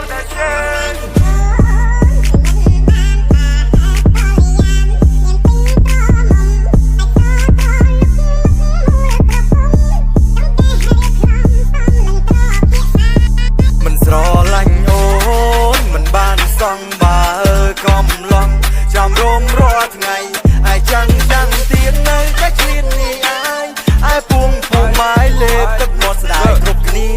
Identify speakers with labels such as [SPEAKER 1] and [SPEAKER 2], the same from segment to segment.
[SPEAKER 1] มันស្រឡាញ់អូនមិនបានសង់បើកំឡងចាំរោមរាល់ថ្ងៃឯចាំងទៀតនៅតែឈ្លាននេះឯពួងភូមិម៉ាយលេបទឹកមាត់ស្ដាយគ្រប់គ្នា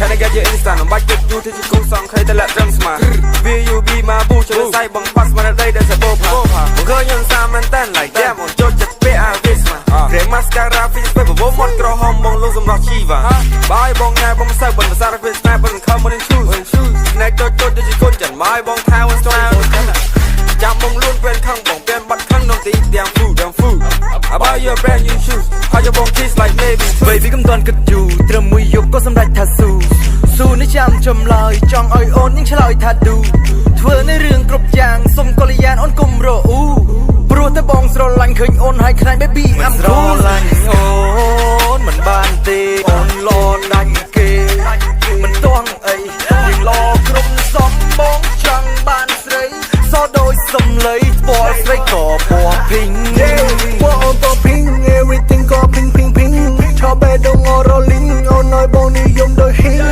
[SPEAKER 2] Can I get your instant បាច់ទឹកយូរទៅជាគូសងឃើញតែលាក់ត្រឹមស្មា VUB មកប៊ូជួយសៃបងប៉ាស់មកដល់ដែលសបោផាមកឃើញខ្ញុំសាមែនតែន like damn អូនចូលចិត្តពេលអាវិស្មា Grey mascara face ពេលបបោមាត់ក្រហមបងលុងសម្រាប់ជីវ៉ាបាយបងណែបងសើបងសារពេលស្នេហ៍បងខំមកនឹង shoes ណែតូចទៅជាកូនចិនបាយបងថៅស្ទាល់ចាំបងលួនពេលខឹងបងពេលបាត់ខឹងនំទីទាំង food I buy you a brand new shoes ហើយបង kiss like maybe
[SPEAKER 1] baby កំតាន់គិតយូរត្រឹមមួយយប់ក៏សម្រេចថាស៊ូនេះចាំចម្លើយចង់ឲ្យអូននឹងឆ្លើយថាឌូធ្វើនៅរឿងគ្រប់យ៉ាងសុំកល្យានអូនកុំរអ៊ូព្រោះតែបងស្រឡាញ់ឃើញអូនហើយខ្លាច baby I'm cool ស្រឡាញ់អូនមិនបានទេអូនលដាច់គេមិនទាន់អីយើងលគ្រប់សំបងចង់បានស្រីសដូចសំឡីស្ពណ៌ស្រីក៏ពណ៌ពីង
[SPEAKER 3] ពណ៌អូនក៏ពីង everything ក៏ពីងឆោបេដងរលីងអូនឲ្យបងនិយមដោយហ៊ីង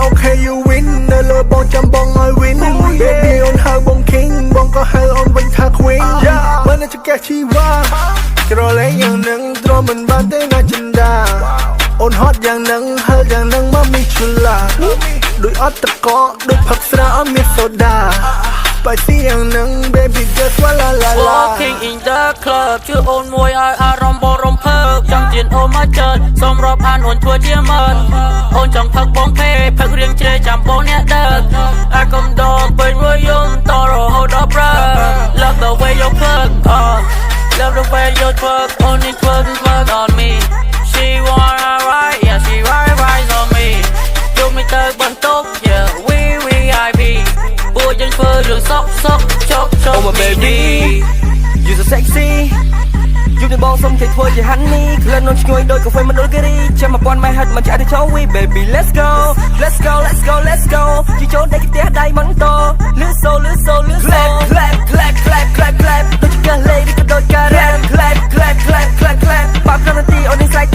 [SPEAKER 3] Okay you win នៅលើបងចាំបងឲ្យ win baby អូនហៅបង king បងក៏ហៅអូនវិញថា queen មិនจะแก้ชีวาក្រលែងយ៉ាងនឹងទ្រាំមិនបានទេណាចិនដាអូនហត់យ៉ាងនឹងហឺយ៉ាងនឹងមកមីឈូឡាដូចអត់តកដូចផឹកស្រាអត់មានសូដាSpicy yang neng baby girl swalla la la
[SPEAKER 4] Walking in the club ជឿអូនមួយឲ្យអារម្មណ៍បងរំភើបចង់ជៀនអូនមកជើញសូមរាប់អានអូនធ្វើជាមើលអូនចង់ផឹកបងពេផឹករៀងជ្រេចាំបងអ្នកដើរអាកុំដងពេញមួយយំតរហូតដល់ប្រើ Love the way you fuck Love the way you twerk only twerk on me She wanna ride yeah she ride on me យកមីទៅបន្ទប់ yeah we VIPពួកយើងធ្វើរឿងសក់ជោគ
[SPEAKER 2] Oh my baby You so sexy យប់នេះបងសុំគេធ្វើជា honey ក្លិននំឈ្ងុយដូចកាហ្វេមណ្ឌលគិរីចាំ1000ម៉ែហិតមកចាក់ទៅចូល we baby let's go ជីចូលដេកផ្ទះដៃមិនតលឺសូclap ដូចកាលេឬក៏ដូចការ៉ាំ clap បាប់ក្នុងនាទីអូននេះស្រែក